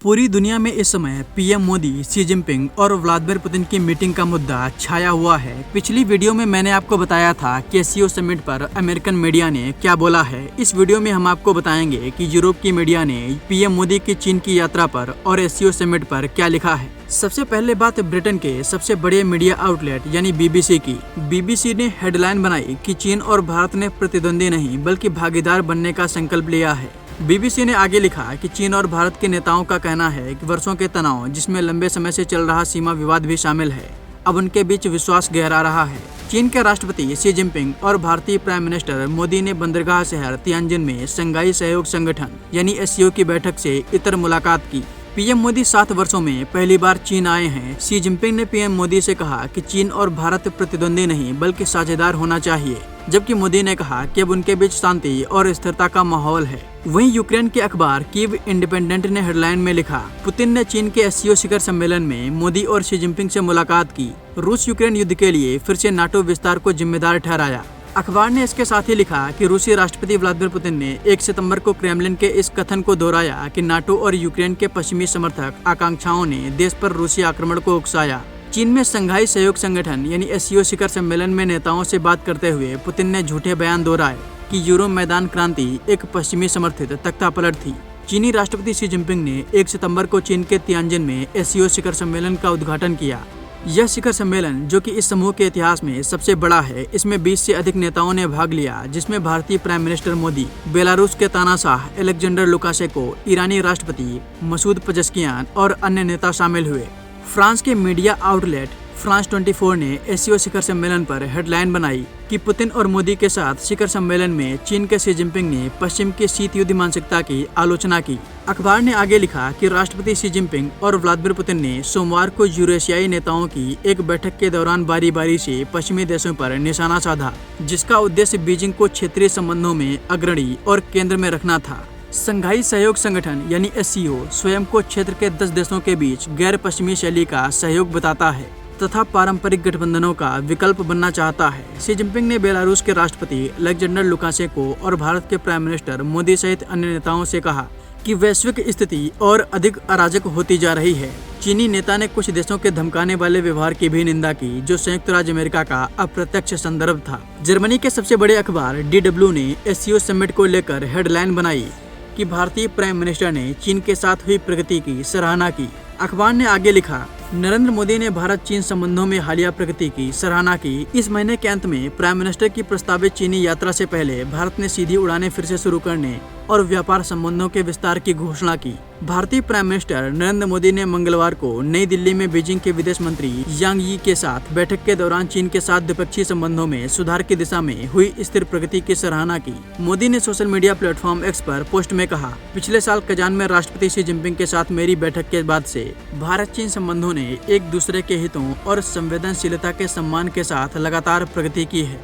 पूरी दुनिया में इस समय पीएम मोदी, शी जिनपिंग और व्लादिमीर पुतिन की मीटिंग का मुद्दा छाया हुआ है। पिछली वीडियो में मैंने आपको बताया था कि एससीओ समिट पर अमेरिकन मीडिया ने क्या बोला है। इस वीडियो में हम आपको बताएंगे कि यूरोप की मीडिया ने पीएम मोदी की चीन की यात्रा पर और एससीओ समिट पर क्या लिखा है। सबसे पहले बात ब्रिटेन के सबसे बड़े मीडिया आउटलेट यानी बीबीसी की। बीबीसी ने हेडलाइन बनाई कि चीन और भारत ने प्रतिद्वंदी नहीं बल्कि भागीदार बनने का संकल्प लिया है। बीबीसी ने आगे लिखा कि चीन और भारत के नेताओं का कहना है कि वर्षों के तनाव, जिसमें लंबे समय से चल रहा सीमा विवाद भी शामिल है, अब उनके बीच विश्वास गहरा रहा है। चीन के राष्ट्रपति शी जिनपिंग और भारतीय प्राइम मिनिस्टर मोदी ने बंदरगाह शहर तियानजिन में शंघाई सहयोग संगठन यानी एससीओ की बैठक से इतर मुलाकात की। पीएम मोदी 7 वर्षों में पहली बार चीन आए हैं। शी जिनपिंग ने पीएम मोदी से कहा कि चीन और भारत प्रतिद्वंदी नहीं बल्कि साझेदार होना चाहिए, जबकि मोदी ने कहा कि अब उनके बीच शांति और स्थिरता का माहौल है। वहीं यूक्रेन के अखबार कीव इंडिपेंडेंट ने हेडलाइन में लिखा, पुतिन ने चीन के एससीओ शिखर सम्मेलन में मोदी और शी जिनपिंग से मुलाकात की। रूस यूक्रेन युद्ध के लिए फिर से नाटो विस्तार को जिम्मेदार ठहराया। अखबार ने इसके साथ ही लिखा कि रूसी राष्ट्रपति व्लादिमीर पुतिन ने 1 सितंबर को क्रेमलिन के इस कथन को दोहराया कि नाटो और यूक्रेन के पश्चिमी समर्थक आकांक्षाओं ने देश पर रूसी आक्रमण को उकसाया। चीन में शंघाई सहयोग संगठन यानी एससीओ शिखर सम्मेलन में नेताओं से बात करते हुए पुतिन ने झूठे बयान दोहराए कि यूरोप मैदान क्रांति एक पश्चिमी समर्थित तख्तापलट थी। चीनी राष्ट्रपति शी जिनपिंग ने 1 सितंबर को चीन के तियानजिन में एससीओ शिखर सम्मेलन का उद्घाटन किया। यह शिखर सम्मेलन, जो कि इस समूह के इतिहास में सबसे बड़ा है, इसमें 20 से अधिक नेताओं ने भाग लिया, जिसमें भारतीय प्राइम मिनिस्टर मोदी, बेलारूस के तानाशाह अलेक्जेंडर लुकाशेंको, ईरानी राष्ट्रपति मसूद पेजेश्कियान और अन्य नेता शामिल हुए। फ्रांस के मीडिया आउटलेट फ्रांस 24 ने एससीओ शिखर सम्मेलन पर हेडलाइन बनाई कि पुतिन और मोदी के साथ शिखर सम्मेलन में चीन के शी जिनपिंग ने पश्चिम के शीत युद्ध मानसिकता की आलोचना की। अखबार ने आगे लिखा कि राष्ट्रपति शी जिनपिंग और व्लादिमीर पुतिन ने सोमवार को यूरेशियाई नेताओं की एक बैठक के दौरान बारी बारी से पश्चिमी देशों पर निशाना साधा, जिसका उद्देश्य बीजिंग को क्षेत्रीय संबंधों में अग्रणी और केंद्र में रखना था। शंघाई सहयोग संगठन यानी एससीओ स्वयं को क्षेत्र के 10 देशों के बीच गैर पश्चिमी शैली का सहयोग बताता है तथा पारंपरिक गठबंधनों का विकल्प बनना चाहता है। शी जिनपिंग ने बेलारूस के राष्ट्रपति अलेक्जेंडर लुकाशेंको और भारत के प्राइम मिनिस्टर मोदी सहित अन्य नेताओं से कहा कि वैश्विक स्थिति और अधिक अराजक होती जा रही है। चीनी नेता ने कुछ देशों के धमकाने वाले व्यवहार की भी निंदा की, जो संयुक्त राज्य अमेरिका का अप्रत्यक्ष संदर्भ था। जर्मनी के सबसे बड़े अखबार DW ने एससीओ समिट को लेकर हेडलाइन बनाई कि भारतीय प्राइम मिनिस्टर ने चीन के साथ हुई प्रगति की सराहना की। अखबार ने आगे लिखा, नरेंद्र मोदी ने भारत चीन संबंधों में हालिया प्रगति की सराहना की। इस महीने के अंत में प्राइम मिनिस्टर की प्रस्तावित चीनी यात्रा से पहले भारत ने सीधी उड़ानें फिर से शुरू करने और व्यापार संबंधों के विस्तार की घोषणा की। भारतीय प्राइम मिनिस्टर नरेंद्र मोदी ने मंगलवार को नई दिल्ली में बीजिंग के विदेश मंत्री यांग यी के साथ बैठक के दौरान चीन के साथ द्विपक्षीय संबंधों में सुधार की दिशा में हुई स्थिर प्रगति की सराहना की। मोदी ने सोशल मीडिया प्लेटफॉर्म एक्स पर पोस्ट में कहा, पिछले साल कजान में राष्ट्रपति शी जिनपिंग के साथ मेरी बैठक के बाद से भारत चीन संबंधों ने एक दूसरे के हितों और संवेदनशीलता के सम्मान के साथ लगातार प्रगति की है।